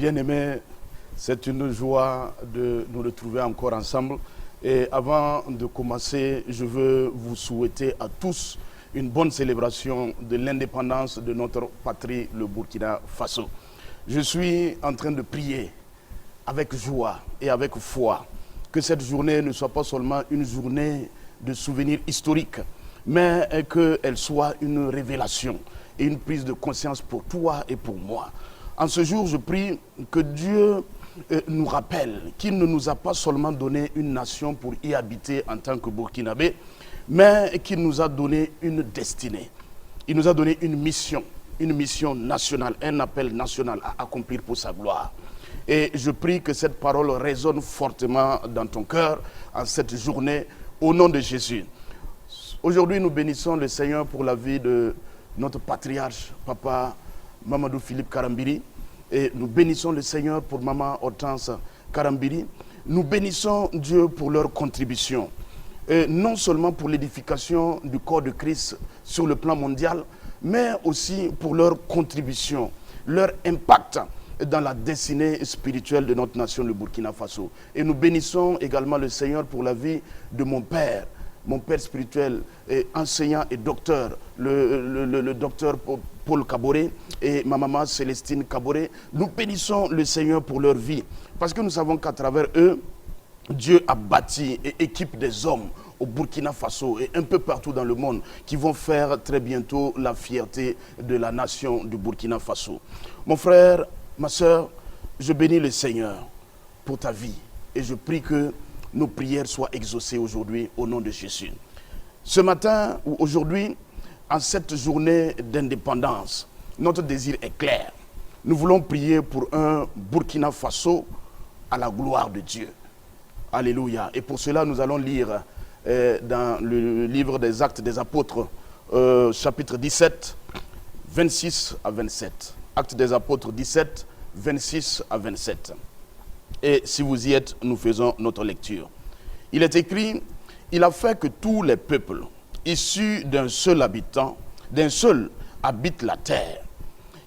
Bien-aimés, c'est une joie de nous retrouver encore ensemble. Et avant de commencer, je veux vous souhaiter à tous une bonne célébration de l'indépendance de notre patrie, le Burkina Faso. Je suis en train de prier avec joie et avec foi que cette journée ne soit pas seulement une journée de souvenirs historiques, mais qu'elle soit une révélation et une prise de conscience pour toi et pour moi. En ce jour, je prie que Dieu nous rappelle qu'il ne nous a pas seulement donné une nation pour y habiter en tant que Burkinabé, mais qu'il nous a donné une destinée. Il nous a donné une mission nationale, un appel national à accomplir pour sa gloire. Et je prie que cette parole résonne fortement dans ton cœur en cette journée, au nom de Jésus. Aujourd'hui, nous bénissons le Seigneur pour la vie de notre patriarche, Papa Mamadou Philippe Karambiri. Et nous bénissons le Seigneur pour Maman Hortense Karambiri. Nous bénissons Dieu pour leur contribution. Et non seulement pour l'édification du corps de Christ sur le plan mondial, mais aussi pour leur contribution, leur impact dans la destinée spirituelle de notre nation, le Burkina Faso. Et nous bénissons également le Seigneur pour la vie de mon père spirituel, et enseignant et docteur, le docteur Paul Kaboré et ma maman Célestine Kaboré. Nous bénissons le Seigneur pour leur vie, parce que nous savons qu'à travers eux, Dieu a bâti et équipe des hommes au Burkina Faso et un peu partout dans le monde qui vont faire très bientôt la fierté de la nation du Burkina Faso. Mon frère, ma soeur, je bénis le Seigneur pour ta vie et je prie que nos prières soient exaucées aujourd'hui au nom de Jésus. Ce matin ou aujourd'hui, en cette journée d'indépendance, notre désir est clair. Nous voulons prier pour un Burkina Faso à la gloire de Dieu. Alléluia. Et pour cela, nous allons lire dans le livre des Actes des Apôtres, chapitre 17, 26 à 27. Actes des Apôtres 17, 26 à 27. Et si vous y êtes, nous faisons notre lecture. Il est écrit, il a fait que tous les peuples, issus d'un seul habitant, d'un seul, habitent la terre.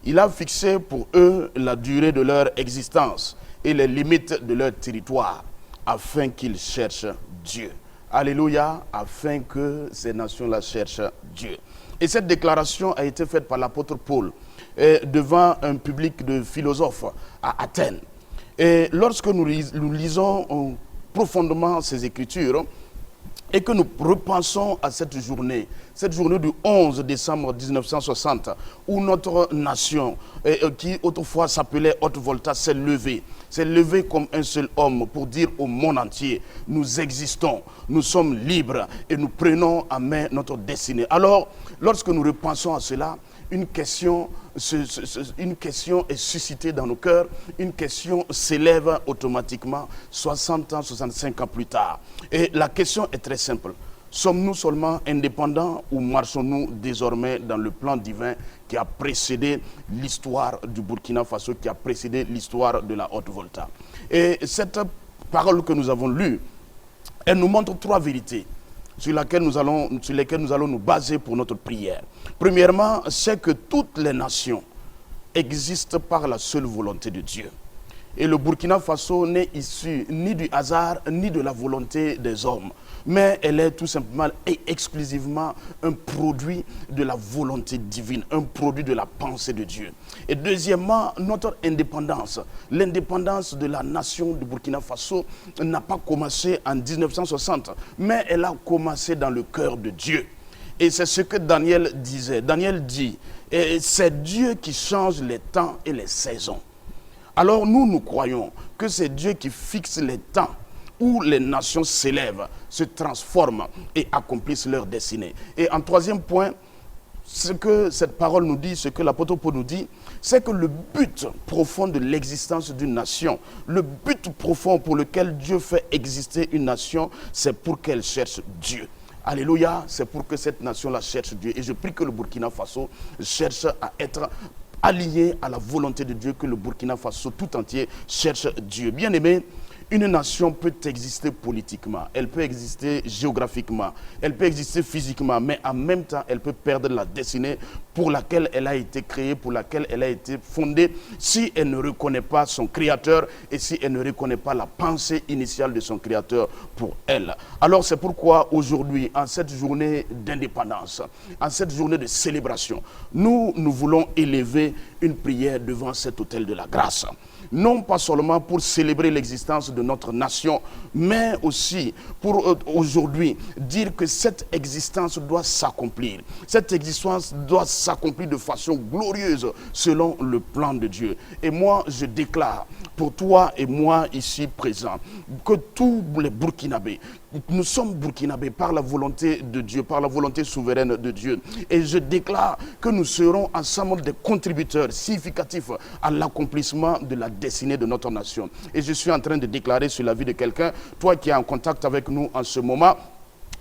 Il a fixé pour eux la durée de leur existence et les limites de leur territoire, afin qu'ils cherchent Dieu. Alléluia, afin que ces nations-là cherchent Dieu. Et cette déclaration a été faite par l'apôtre Paul devant un public de philosophes à Athènes. Et lorsque nous lisons profondément ces écritures et que nous repensons à cette journée du 11 décembre 1960, où notre nation, qui autrefois s'appelait Haute-Volta, s'est levée comme un seul homme pour dire au monde entier, nous existons, nous sommes libres et nous prenons en main notre destinée. Alors, lorsque nous repensons à cela, une question est suscitée dans nos cœurs, une question s'élève automatiquement 60 ans, 65 ans plus tard. Et la question est très simple. Sommes-nous seulement indépendants ou marchons-nous désormais dans le plan divin qui a précédé l'histoire du Burkina Faso, qui a précédé l'histoire de la Haute-Volta? Et cette parole que nous avons lue, elle nous montre trois vérités sur lesquelles nous allons nous baser pour notre prière. Premièrement, c'est que toutes les nations existent par la seule volonté de Dieu. Et le Burkina Faso n'est issu ni du hasard, ni de la volonté des hommes, mais elle est tout simplement et exclusivement un produit de la volonté divine, un produit de la pensée de Dieu. Et deuxièmement, notre indépendance, l'indépendance de la nation du Burkina Faso n'a pas commencé en 1960, mais elle a commencé dans le cœur de Dieu. Et c'est ce que Daniel disait. Daniel dit, c'est Dieu qui change les temps et les saisons. Alors nous croyons que c'est Dieu qui fixe les temps où les nations s'élèvent, se transforment et accomplissent leur destinée. Et en troisième point, ce que cette parole nous dit, ce que l'apôtre Paul nous dit, c'est que le but profond de l'existence d'une nation, le but profond pour lequel Dieu fait exister une nation, c'est pour qu'elle cherche Dieu. Alléluia, c'est pour que cette nation-là cherche Dieu. Et je prie que le Burkina Faso cherche à être allié à la volonté de Dieu, que le Burkina Faso tout entier cherche Dieu. Bien-aimé, une nation peut exister politiquement, elle peut exister géographiquement, elle peut exister physiquement, mais en même temps, elle peut perdre la destinée pour laquelle elle a été créée, pour laquelle elle a été fondée, si elle ne reconnaît pas son Créateur et si elle ne reconnaît pas la pensée initiale de son Créateur pour elle. Alors c'est pourquoi aujourd'hui, en cette journée d'indépendance, en cette journée de célébration, nous voulons élever une prière devant cet autel de la grâce. Non pas seulement pour célébrer l'existence de notre nation, mais aussi pour aujourd'hui dire que cette existence doit s'accomplir. Cette existence doit s'accomplir de façon glorieuse selon le plan de Dieu. Et moi, je déclare pour toi et moi ici présents que tous les Burkinabés, nous sommes Burkinabés par la volonté de Dieu, par la volonté souveraine de Dieu. Et je déclare que nous serons ensemble des contributeurs significatifs à l'accomplissement de la destinée de notre nation. Et je suis en train de déclarer sur la vie de quelqu'un, toi qui es en contact avec nous en ce moment,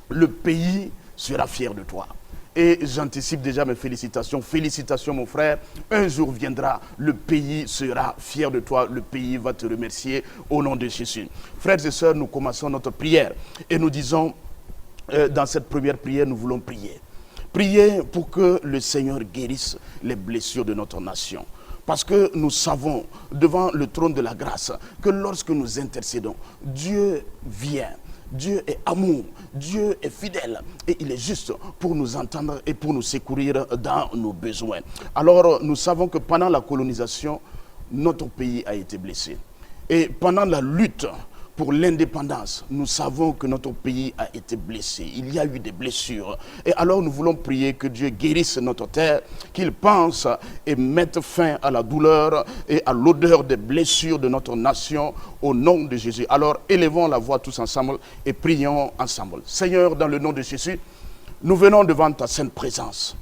le pays sera fier de toi. Et j'anticipe déjà mes félicitations. Félicitations mon frère. Un jour viendra, le pays sera fier de toi. Le pays va te remercier au nom de Jésus. Frères et sœurs, nous commençons notre prière. Et nous disons, dans cette première prière, nous voulons prier. Prier pour que le Seigneur guérisse les blessures de notre nation. Parce que nous savons, devant le trône de la grâce, que lorsque nous intercédons, Dieu vient. Dieu est amour, Dieu est fidèle et il est juste pour nous entendre et pour nous secourir dans nos besoins. Alors nous savons que pendant la colonisation, notre pays a été blessé. Et pendant la lutte pour l'indépendance, nous savons que notre pays a été blessé. Il y a eu des blessures. Et alors nous voulons prier que Dieu guérisse notre terre, qu'il pense et mette fin à la douleur et à l'odeur des blessures de notre nation au nom de Jésus. Alors élevons la voix tous ensemble et prions ensemble. Seigneur, dans le nom de Jésus, nous venons devant ta sainte présence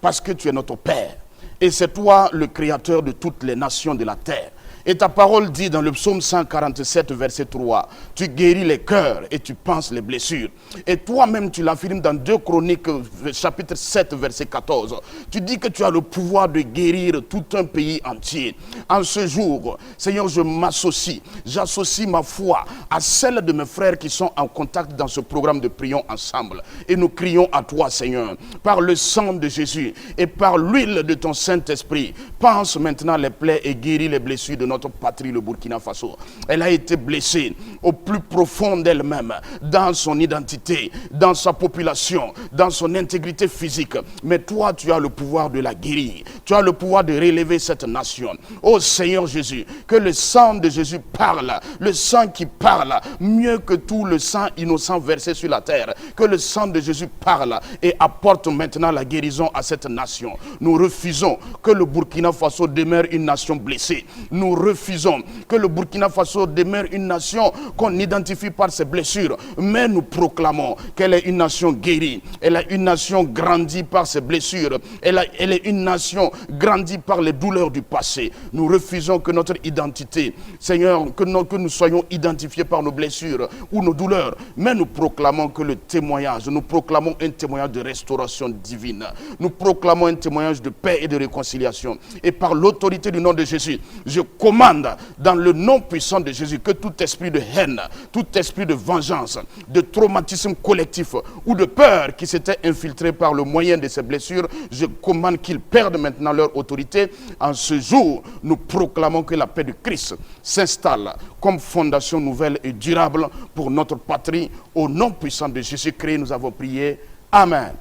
parce que tu es notre Père. Et c'est toi le Créateur de toutes les nations de la terre. Et ta parole dit dans le psaume 147, verset 3, tu guéris les cœurs et tu penses les blessures. Et toi-même, tu l'affirmes dans 2 Chroniques, chapitre 7, verset 14. Tu dis que tu as le pouvoir de guérir tout un pays entier. En ce jour, Seigneur, je m'associe, j'associe ma foi à celle de mes frères qui sont en contact dans ce programme de Prions ensemble. Et nous crions à toi, Seigneur, par le sang de Jésus et par l'huile de ton Saint-Esprit. Pense maintenant les plaies et guéris les blessures de notre patrie, le Burkina Faso. Elle a été blessée au plus profond d'elle-même, dans son identité, dans sa population, dans son intégrité physique. Mais toi, tu as le pouvoir de la guérir. Tu as le pouvoir de relever cette nation. Ô Seigneur Jésus, que le sang de Jésus parle, le sang qui parle, mieux que tout le sang innocent versé sur la terre. Que le sang de Jésus parle et apporte maintenant la guérison à cette nation. Nous refusons que le Burkina Faso demeure une nation blessée. Nous refusons que le Burkina Faso demeure une nation qu'on identifie par ses blessures, mais nous proclamons qu'elle est une nation guérie, elle est une nation grandie par ses blessures, elle est une nation grandie par les douleurs du passé. Nous refusons que notre identité, Seigneur, que nous soyons identifiés par nos blessures ou nos douleurs, mais nous proclamons que le témoignage, nous proclamons un témoignage de restauration divine, nous proclamons un témoignage de paix et de réconciliation, et par l'autorité du nom de Jésus, je commande dans le nom puissant de Jésus que tout esprit de haine, tout esprit de vengeance, de traumatisme collectif ou de peur qui s'était infiltré par le moyen de ces blessures, je commande qu'ils perdent maintenant leur autorité. En ce jour, nous proclamons que la paix de Christ s'installe comme fondation nouvelle et durable pour notre patrie. Au nom puissant de Jésus-Christ, nous avons prié. Amen.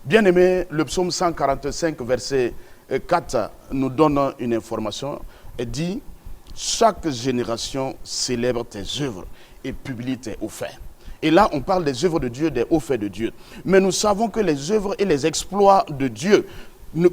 Bien-aimé, le psaume 145, verset 4 nous donne une information. Elle dit, chaque génération célèbre tes œuvres et publie tes hauts faits. Et là, on parle des œuvres de Dieu, des hauts faits de Dieu. Mais nous savons que les œuvres et les exploits de Dieu,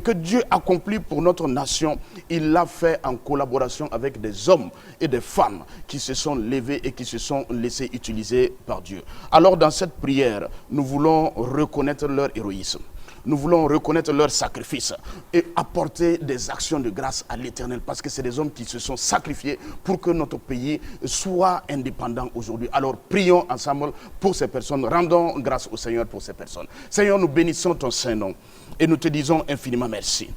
que Dieu accomplit pour notre nation, il l'a fait en collaboration avec des hommes et des femmes qui se sont levés et qui se sont laissés utiliser par Dieu. Alors dans cette prière, nous voulons reconnaître leur héroïsme. Nous voulons reconnaître leur sacrifice et apporter des actions de grâce à l'Éternel parce que c'est des hommes qui se sont sacrifiés pour que notre pays soit indépendant aujourd'hui. Alors prions ensemble pour ces personnes, rendons grâce au Seigneur pour ces personnes. Seigneur, nous bénissons ton Saint-Nom et nous te disons infiniment merci.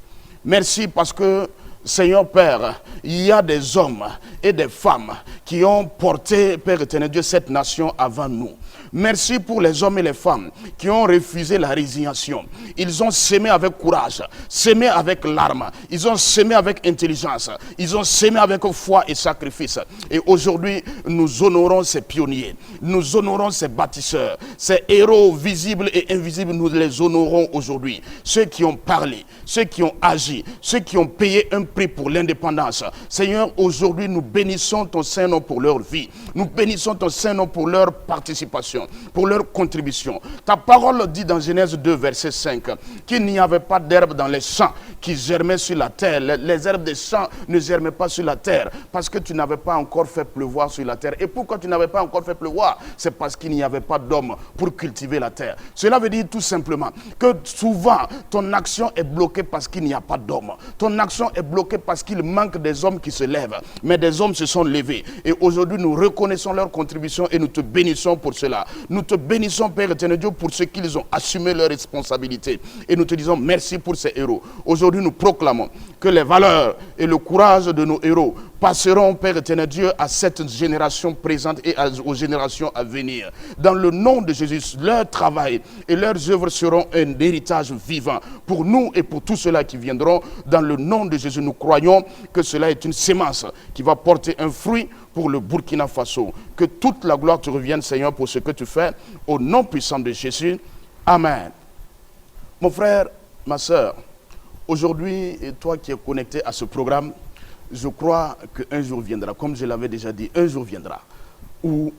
Merci parce que Seigneur Père, il y a des hommes et des femmes qui ont porté, Père éternel Dieu, cette nation avant nous. Merci pour les hommes et les femmes qui ont refusé la résignation. Ils ont sémé avec courage, sémé avec larmes, ils ont sémé avec intelligence, ils ont sémé avec foi et sacrifice. Et aujourd'hui, nous honorons ces pionniers, nous honorons ces bâtisseurs, ces héros visibles et invisibles, nous les honorons aujourd'hui. Ceux qui ont parlé, ceux qui ont agi, ceux qui ont payé un prix pour l'indépendance. Seigneur, aujourd'hui, nous bénissons ton Saint-Nom pour leur vie. Nous bénissons ton Saint-Nom pour leur participation, pour leur contribution. Ta parole dit dans Genèse 2, verset 5, qu'il n'y avait pas d'herbe dans les champs qui germaient sur la terre. Les herbes des champs ne germaient pas sur la terre parce que tu n'avais pas encore fait pleuvoir sur la terre. Et pourquoi tu n'avais pas encore fait pleuvoir? C'est parce qu'il n'y avait pas d'homme pour cultiver la terre. Cela veut dire tout simplement que souvent ton action est bloquée parce qu'il n'y a pas d'homme. Ton action est bloquée parce qu'il manque des hommes qui se lèvent. Mais des hommes se sont levés. Et aujourd'hui, nous reconnaissons leur contribution et nous te bénissons pour cela. Nous te bénissons, Père éternel Dieu, pour ce qu'ils ont assumé leurs responsabilités. Et nous te disons merci pour ces héros. Aujourd'hui, nous proclamons que les valeurs et le courage de nos héros passeront, Père éternel Dieu, à cette génération présente et aux générations à venir. Dans le nom de Jésus, leur travail et leurs œuvres seront un héritage vivant pour nous et pour tous ceux-là qui viendront. Dans le nom de Jésus, nous croyons que cela est une sémence qui va porter un fruit pour le Burkina Faso. Que toute la gloire te revienne, Seigneur, pour ce que tu fais. Au nom puissant de Jésus. Amen. Mon frère, ma soeur, aujourd'hui, toi qui es connecté à ce programme, je crois qu'un jour viendra, comme je l'avais déjà dit, un jour viendra où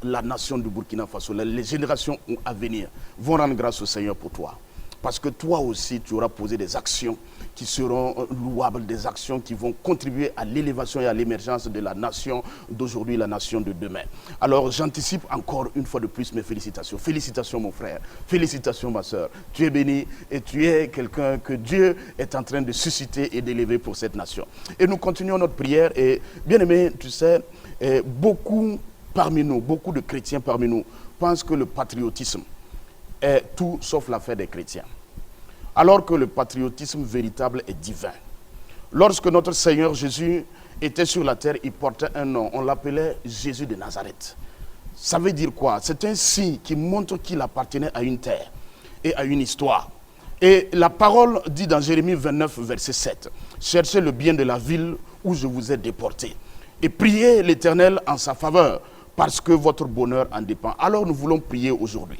la nation du Burkina Faso, les générations à venir vont rendre grâce au Seigneur pour toi. Parce que toi aussi, tu auras posé des actions qui seront louables, des actions qui vont contribuer à l'élévation et à l'émergence de la nation d'aujourd'hui, la nation de demain. Alors, j'anticipe encore une fois de plus mes félicitations. Félicitations, mon frère. Félicitations, ma soeur. Tu es béni et tu es quelqu'un que Dieu est en train de susciter et d'élever pour cette nation. Et nous continuons notre prière. Et bien aimé, tu sais, beaucoup parmi nous, beaucoup de chrétiens parmi nous pensent que le patriotisme est tout sauf l'affaire des chrétiens. Alors que le patriotisme véritable est divin. Lorsque notre Seigneur Jésus était sur la terre, il portait un nom. On l'appelait Jésus de Nazareth. Ça veut dire quoi? C'est un signe qui montre qu'il appartenait à une terre et à une histoire. Et la parole dit dans Jérémie 29, verset 7, « Cherchez le bien de la ville où je vous ai déporté et priez l'Éternel en sa faveur, parce que votre bonheur en dépend. » Alors nous voulons prier aujourd'hui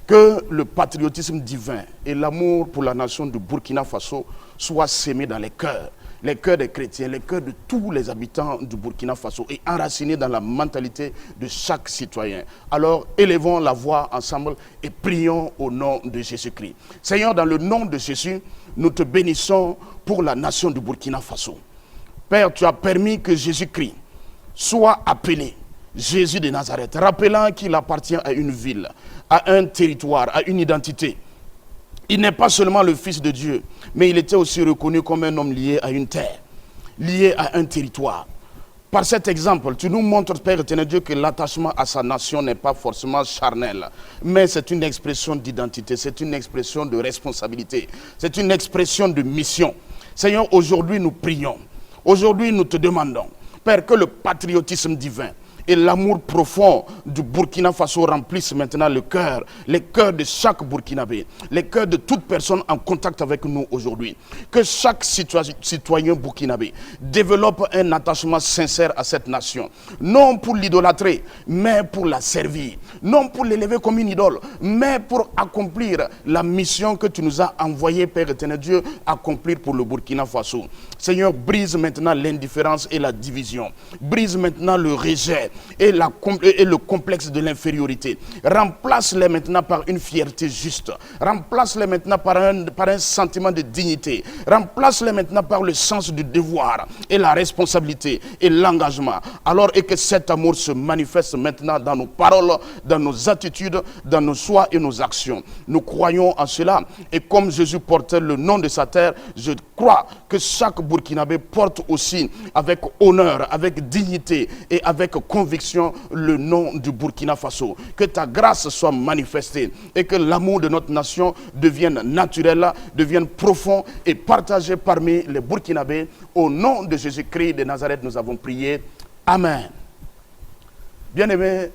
que le patriotisme divin et l'amour pour la nation du Burkina Faso soient sémés dans les cœurs des chrétiens, les cœurs de tous les habitants du Burkina Faso et enracinés dans la mentalité de chaque citoyen. Alors élevons la voix ensemble et prions au nom de Jésus-Christ. Seigneur, dans le nom de Jésus, nous te bénissons pour la nation du Burkina Faso. Père, tu as permis que Jésus-Christ soit appelé Jésus de Nazareth, rappelant qu'il appartient à une ville, à un territoire, à une identité. Il n'est pas seulement le Fils de Dieu, mais il était aussi reconnu comme un homme lié à une terre, lié à un territoire. Par cet exemple, tu nous montres, Père éternel Dieu, que l'attachement à sa nation n'est pas forcément charnel, mais c'est une expression d'identité, c'est une expression de responsabilité, c'est une expression de mission. Seigneur, aujourd'hui nous prions, aujourd'hui nous te demandons, Père, que le patriotisme divin et l'amour profond du Burkina Faso remplissent maintenant les cœurs de chaque Burkinabé, les cœurs de toute personne en contact avec nous aujourd'hui. Que chaque citoyen burkinabé développe un attachement sincère à cette nation, non pour l'idolâtrer, mais pour la servir, non pour l'élever comme une idole, mais pour accomplir la mission que tu nous as envoyée, Père éternel Dieu, accomplir pour le Burkina Faso. Seigneur, brise maintenant l'indifférence et la division, brise maintenant le rejet et le complexe de l'infériorité. Remplace-les maintenant par une fierté juste. Remplace-les maintenant par un sentiment de dignité. Remplace-les maintenant par le sens du devoir et la responsabilité et l'engagement. Alors, et que cet amour se manifeste maintenant dans nos paroles, dans nos attitudes, dans nos choix et nos actions. Nous croyons en cela. Et comme Jésus portait le nom de sa terre, je crois que chaque Burkinabé porte aussi avec honneur, avec dignité et avec conviction le nom du Burkina Faso. Que ta grâce soit manifestée et que l'amour de notre nation devienne naturel, devienne profond et partagé parmi les Burkinabés. Au nom de Jésus-Christ de Nazareth, nous avons prié. Amen. Bien-aimés,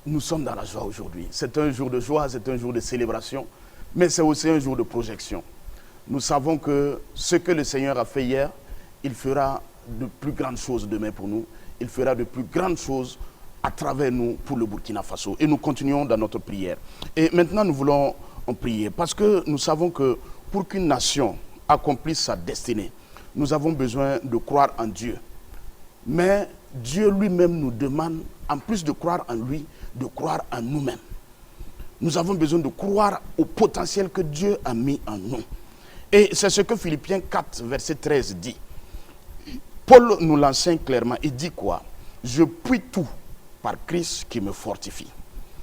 nous sommes dans la joie aujourd'hui. C'est un jour de joie, c'est un jour de célébration, mais c'est aussi un jour de projection. Nous savons que ce que le Seigneur a fait hier, il fera de plus grandes choses demain pour nous. Il fera de plus grandes choses à travers nous pour le Burkina Faso. Et nous continuons dans notre prière. Et maintenant, nous voulons en prier parce que nous savons que pour qu'une nation accomplisse sa destinée, nous avons besoin de croire en Dieu. Mais Dieu lui-même nous demande, en plus de croire en lui, de croire en nous-mêmes. Nous avons besoin de croire au potentiel que Dieu a mis en nous. Et c'est ce que Philippiens 4, verset 13 dit. Paul nous l'enseigne clairement. Il dit quoi? Je puis tout par Christ qui me fortifie.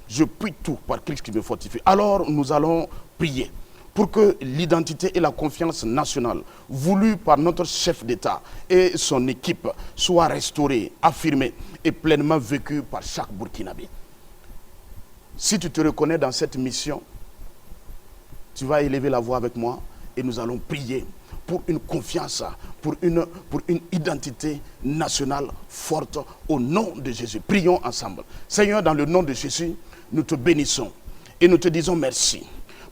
Je puis tout par Christ qui me fortifie. Alors nous allons prier pour que l'identité et la confiance nationale voulue par notre chef d'État et son équipe soient restaurées, affirmées et pleinement vécues par chaque Burkinabé. Si tu te reconnais dans cette mission, tu vas élever la voix avec moi et nous allons prier pour une confiance, pour une identité nationale forte au nom de Jésus. Prions ensemble. Seigneur, dans le nom de Jésus, nous te bénissons et nous te disons merci.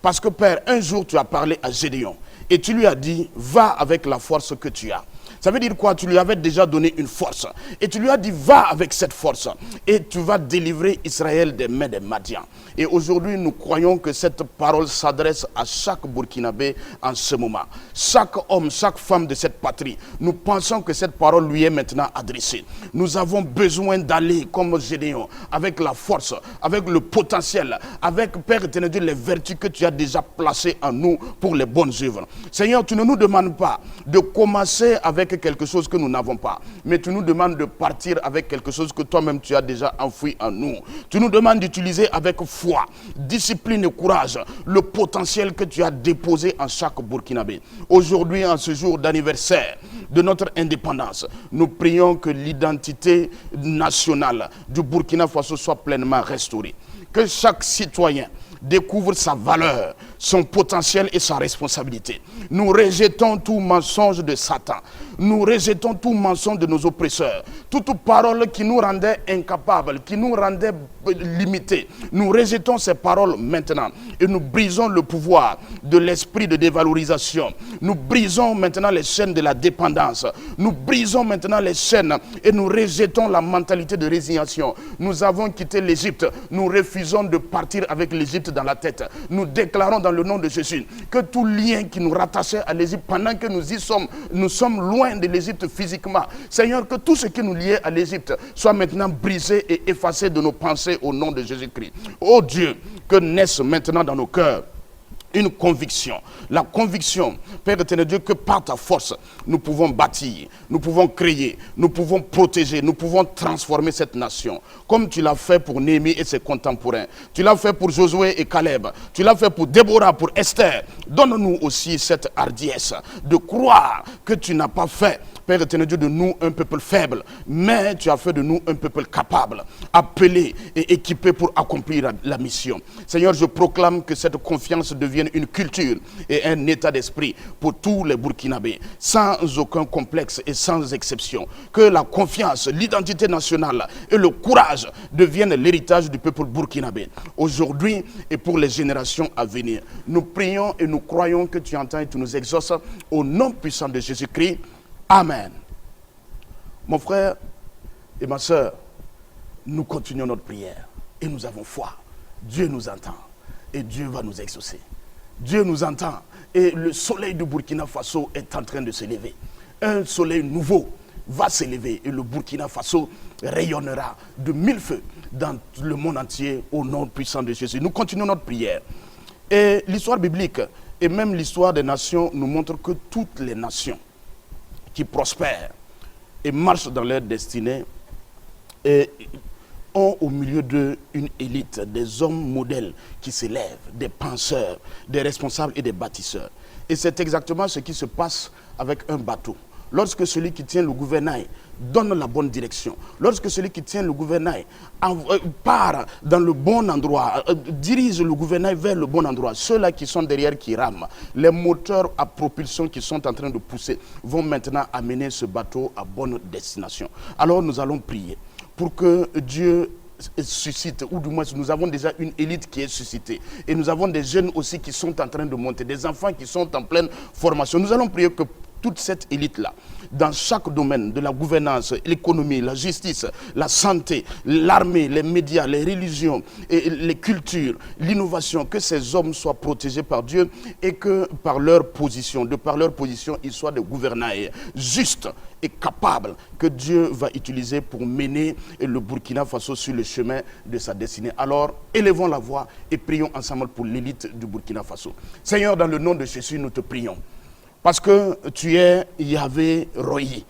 Parce que Père, un jour tu as parlé à Gédéon et tu lui as dit, va avec la force que tu as. Ça veut dire quoi? Tu lui avais déjà donné une force. Et tu lui as dit, va avec cette force. Et tu vas délivrer Israël des mains des Madians. Et aujourd'hui, nous croyons que cette parole s'adresse à chaque Burkinabé en ce moment. Chaque homme, chaque femme de cette patrie, nous pensons que cette parole lui est maintenant adressée. Nous avons besoin d'aller comme Gédéon, avec la force, avec le potentiel, avec, Père éternel, les vertus que tu as déjà placées en nous pour les bonnes œuvres. Seigneur, tu ne nous demandes pas de commencer avec quelque chose que nous n'avons pas, mais tu nous demandes de partir avec quelque chose que toi-même tu as déjà enfoui en nous. Tu nous demandes d'utiliser avec foi, discipline et courage le potentiel que tu as déposé en chaque Burkinabé. Aujourd'hui, en ce jour d'anniversaire de notre indépendance, nous prions que l'identité nationale du Burkina Faso soit pleinement restaurée. Que chaque citoyen découvre sa valeur, son potentiel et sa responsabilité. Nous rejetons tout mensonge de Satan. Nous rejetons tout mensonge de nos oppresseurs. Toute parole qui nous rendait incapables, qui nous rendait limités. Nous rejetons ces paroles maintenant. Et nous brisons le pouvoir de l'esprit de dévalorisation. Nous brisons maintenant les chaînes de la dépendance. Nous brisons maintenant les chaînes et nous rejetons la mentalité de résignation. Nous avons quitté l'Égypte. Nous refusons de partir avec l'Égypte dans la tête. Nous déclarons dans le nom de Jésus que tout lien qui nous rattachait à l'Égypte pendant que nous y sommes, nous sommes loin de l'Égypte physiquement. Seigneur, que tout ce qui nous liait à l'Égypte soit maintenant brisé et effacé de nos pensées au nom de Jésus-Christ. Oh Dieu, que naisse maintenant dans nos cœurs une conviction. La conviction, Père éternel Dieu, que par ta force, nous pouvons bâtir, nous pouvons créer, nous pouvons protéger, nous pouvons transformer cette nation. Comme tu l'as fait pour Néhémie et ses contemporains. Tu l'as fait pour Josué et Caleb. Tu l'as fait pour Déborah, pour Esther. Donne-nous aussi cette hardiesse de croire que tu n'as pas fait, Père éternel Dieu, de nous un peuple faible, mais tu as fait de nous un peuple capable, appelé et équipé pour accomplir la mission. Seigneur, je proclame que cette confiance devienne une culture et un état d'esprit pour tous les Burkinabés, sans aucun complexe et sans exception. Que la confiance, l'identité nationale et le courage deviennent l'héritage du peuple burkinabé, aujourd'hui et pour les générations à venir. Nous prions et nous croyons que tu entends et tu nous exauces au nom puissant de Jésus-Christ. Amen. Mon frère et ma soeur, nous continuons notre prière et nous avons foi. Dieu nous entend et Dieu va nous exaucer. Dieu nous entend et le soleil du Burkina Faso est en train de se lever. Un soleil nouveau va se lever et le Burkina Faso rayonnera de mille feux dans le monde entier au nom puissant de Jésus. Nous continuons notre prière. Et l'histoire biblique et même l'histoire des nations nous montre que toutes les nations qui prospèrent et marchent dans leur destinée et ont au milieu d'eux une élite, des hommes modèles qui s'élèvent, des penseurs, des responsables et des bâtisseurs. Et c'est exactement ce qui se passe avec un bateau. Lorsque celui qui tient le gouvernail donne la bonne direction, lorsque celui qui tient le gouvernail part dans le bon endroit, dirige le gouvernail vers le bon endroit, ceux-là qui sont derrière qui rament, les moteurs à propulsion qui sont en train de pousser vont maintenant amener ce bateau à bonne destination. Alors nous allons prier pour que Dieu suscite, ou du moins nous avons déjà une élite qui est suscitée. Et nous avons des jeunes aussi qui sont en train de monter, des enfants qui sont en pleine formation. Nous allons prier que toute cette élite-là, dans chaque domaine de la gouvernance, l'économie, la justice, la santé, l'armée, les médias, les religions, et les cultures, l'innovation, que ces hommes soient protégés par Dieu et que par leur position, ils soient des gouvernails justes et capables que Dieu va utiliser pour mener le Burkina Faso sur le chemin de sa destinée. Alors, élevons la voix et prions ensemble pour l'élite du Burkina Faso. Seigneur, dans le nom de Jésus, nous te prions. Parce que tu es Yahvé Rohi,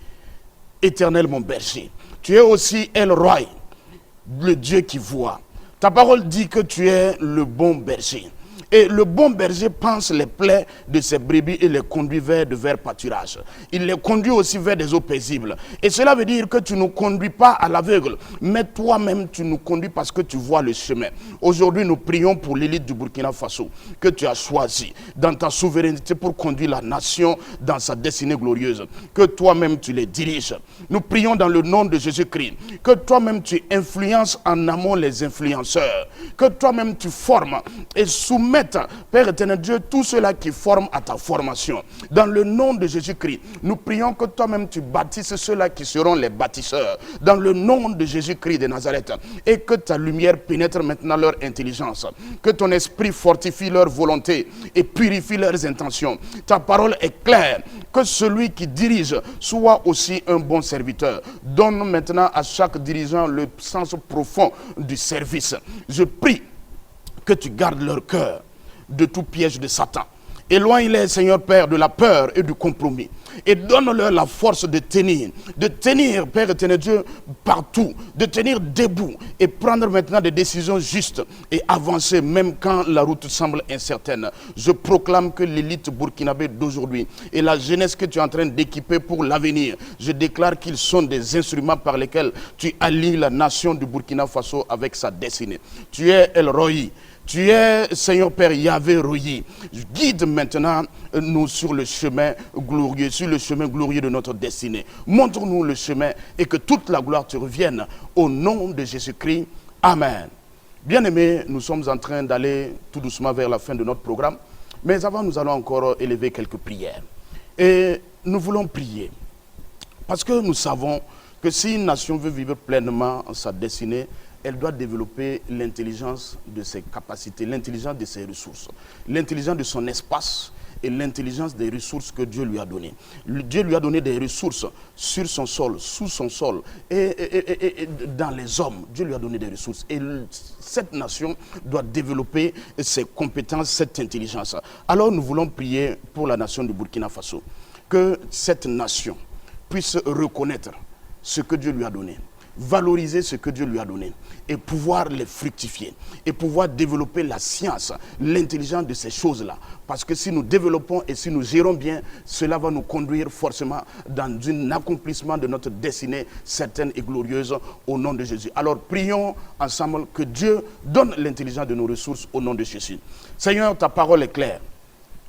éternel mon berger. Tu es aussi El Roi, le Dieu qui voit. Ta parole dit que tu es le bon berger. Et le bon berger pense les plaies de ses brebis et les conduit vers de verts pâturages. Il les conduit aussi vers des eaux paisibles. Et cela veut dire que tu ne nous conduis pas à l'aveugle, mais toi-même tu nous conduis parce que tu vois le chemin. Aujourd'hui, nous prions pour l'élite du Burkina Faso que tu as choisi dans ta souveraineté pour conduire la nation dans sa destinée glorieuse. Que toi-même tu les diriges. Nous prions dans le nom de Jésus-Christ. Que toi-même tu influences en amont les influenceurs. Que toi-même tu formes et soumets, Père éternel Dieu, tous ceux-là qui forment à ta formation. Dans le nom de Jésus-Christ, nous prions que toi-même tu bâtisses ceux-là qui seront les bâtisseurs. Dans le nom de Jésus-Christ de Nazareth. Et que ta lumière pénètre maintenant leur intelligence. Que ton esprit fortifie leur volonté et purifie leurs intentions. Ta parole est claire. Que celui qui dirige soit aussi un bon serviteur. Donne maintenant à chaque dirigeant le sens profond du service. Je prie que tu gardes leur cœur de tout piège de Satan. Éloigne-les, Seigneur Père, de la peur et du compromis. Et donne-leur la force de tenir, Père éternel Dieu, partout, de tenir debout et prendre maintenant des décisions justes et avancer même quand la route semble incertaine. Je proclame que l'élite burkinabé d'aujourd'hui et la jeunesse que tu es en train d'équiper pour l'avenir, je déclare qu'ils sont des instruments par lesquels tu allies la nation du Burkina Faso avec sa destinée. Tu es El Roi. Tu es, Seigneur Père, Yahvé Rohi. Guide maintenant nous sur le chemin glorieux, de notre destinée. Montre-nous le chemin et que toute la gloire te revienne au nom de Jésus-Christ. Amen. Bien-aimés, nous sommes en train d'aller tout doucement vers la fin de notre programme. Mais avant, nous allons encore élever quelques prières. Et nous voulons prier. Parce que nous savons que si une nation veut vivre pleinement sa destinée, elle doit développer l'intelligence de ses capacités, l'intelligence de ses ressources, l'intelligence de son espace et l'intelligence des ressources que Dieu lui a données. Dieu lui a donné des ressources sur son sol, sous son sol et dans les hommes. Dieu lui a donné des ressources. Et cette nation doit développer ses compétences, cette intelligence. Alors nous voulons prier pour la nation du Burkina Faso. Que cette nation puisse reconnaître ce que Dieu lui a donné, valoriser ce que Dieu lui a donné et pouvoir les fructifier et pouvoir développer la science, l'intelligence de ces choses-là. Parce que si nous développons et si nous gérons bien, cela va nous conduire forcément dans un accomplissement de notre destinée certaine et glorieuse au nom de Jésus. Alors prions ensemble que Dieu donne l'intelligence de nos ressources au nom de Jésus. Seigneur, ta parole est claire.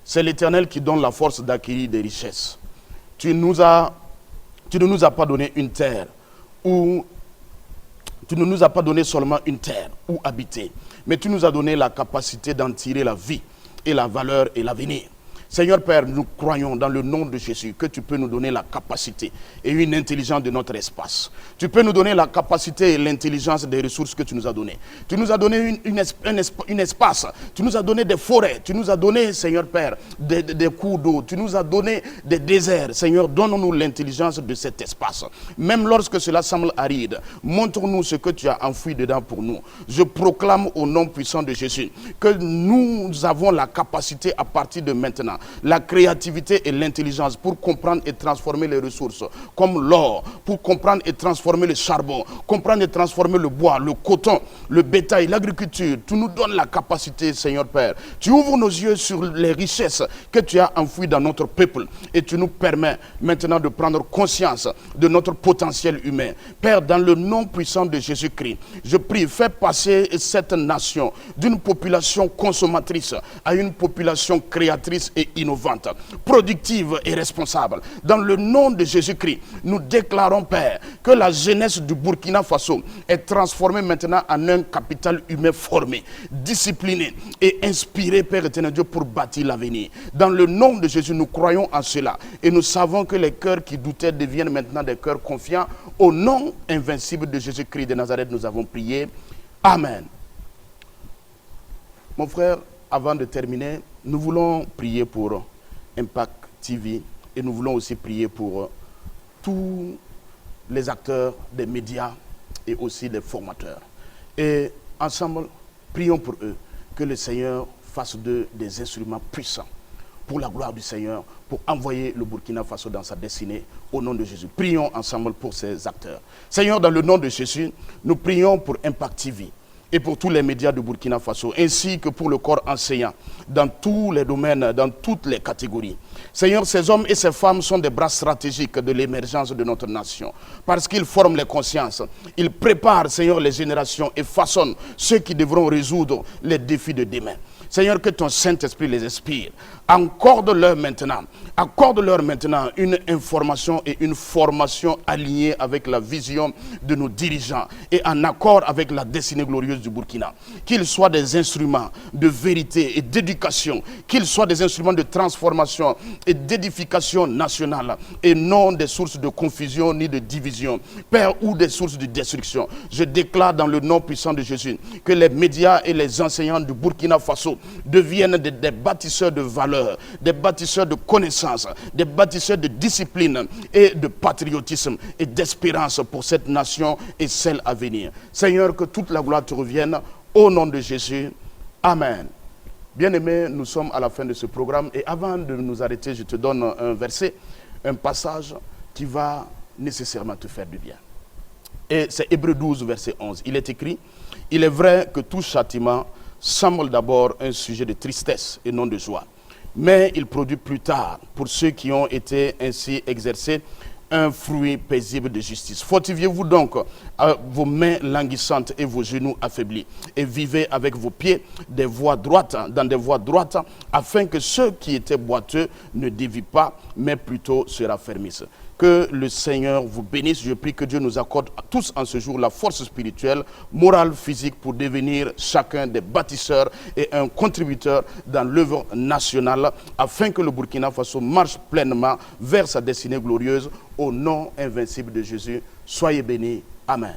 C'est l'Éternel qui donne la force d'acquérir des richesses. Tu ne nous as pas donné une terre où tu ne nous as pas donné seulement une terre où habiter, mais tu nous as donné la capacité d'en tirer la vie et la valeur et l'avenir. Seigneur Père, nous croyons dans le nom de Jésus que tu peux nous donner la capacité et une intelligence de notre espace. Tu peux nous donner la capacité et l'intelligence des ressources que tu nous as données. Tu nous as donné un espace, tu nous as donné des forêts, tu nous as donné, Seigneur Père, des cours d'eau, tu nous as donné des déserts. Seigneur, donne-nous l'intelligence de cet espace. Même lorsque cela semble aride, montre-nous ce que tu as enfoui dedans pour nous. Je proclame au nom puissant de Jésus que nous avons la capacité à partir de maintenant, la créativité et l'intelligence pour comprendre et transformer les ressources, comme l'or, pour comprendre et transformer le charbon, comprendre et transformer le bois, le coton, le bétail, l'agriculture. Tu nous donnes la capacité, Seigneur Père. Tu ouvres nos yeux sur les richesses que tu as enfouies dans notre peuple et tu nous permets maintenant de prendre conscience de notre potentiel humain. Père, dans le nom puissant de Jésus-Christ, je prie, fais passer cette nation d'une population consommatrice à une population créatrice et innovante, productive et responsable. Dans le nom de Jésus-Christ, nous déclarons, Père, que la jeunesse du Burkina Faso est transformée maintenant en un capital humain formé, discipliné et inspiré, Père éternel Dieu, pour bâtir l'avenir. Dans le nom de Jésus, nous croyons en cela et nous savons que les cœurs qui doutaient deviennent maintenant des cœurs confiants. Au nom invincible de Jésus-Christ de Nazareth, nous avons prié. Amen. Mon frère, avant de terminer, nous voulons prier pour Impact TV et nous voulons aussi prier pour tous les acteurs des médias et aussi les formateurs. Et ensemble, prions pour eux, que le Seigneur fasse d'eux des instruments puissants pour la gloire du Seigneur, pour envoyer le Burkina Faso dans sa destinée au nom de Jésus. Prions ensemble pour ces acteurs. Seigneur, dans le nom de Jésus, nous prions pour Impact TV et pour tous les médias de Burkina Faso, ainsi que pour le corps enseignant, dans tous les domaines, dans toutes les catégories. Seigneur, ces hommes et ces femmes sont des bras stratégiques de l'émergence de notre nation, parce qu'ils forment les consciences, ils préparent, Seigneur, les générations et façonnent ceux qui devront résoudre les défis de demain. Seigneur, que ton Saint-Esprit les inspire. Accorde-leur maintenant une information et une formation alignée avec la vision de nos dirigeants et en accord avec la destinée glorieuse du Burkina. Qu'ils soient des instruments de vérité et d'éducation, qu'ils soient des instruments de transformation et d'édification nationale et non des sources de confusion ni de division, Père, ou des sources de destruction. Je déclare dans le nom puissant de Jésus que les médias et les enseignants du Burkina Faso deviennent des bâtisseurs de valeurs, des bâtisseurs de connaissances, des bâtisseurs de discipline et de patriotisme et d'espérance pour cette nation et celle à venir. Seigneur, que toute la gloire te revienne au nom de Jésus. Amen. Bien-aimés, nous sommes à la fin de ce programme et avant de nous arrêter, je te donne un verset, un passage qui va nécessairement te faire du bien. Et c'est Hébreux 12, verset 11. Il est écrit, « Il est vrai que tout châtiment semble d'abord un sujet de tristesse et non de joie. Mais il produit plus tard, pour ceux qui ont été ainsi exercés, un fruit paisible de justice. Fortifiez-vous donc vos mains languissantes et vos genoux affaiblis, et vivez avec vos pieds dans des voies droites, afin que ceux qui étaient boiteux ne dévient pas, mais plutôt se raffermissent. » Que le Seigneur vous bénisse. Je prie que Dieu nous accorde à tous en ce jour la force spirituelle, morale, physique pour devenir chacun des bâtisseurs et un contributeur dans l'œuvre nationale afin que le Burkina Faso marche pleinement vers sa destinée glorieuse au nom invincible de Jésus. Soyez bénis. Amen.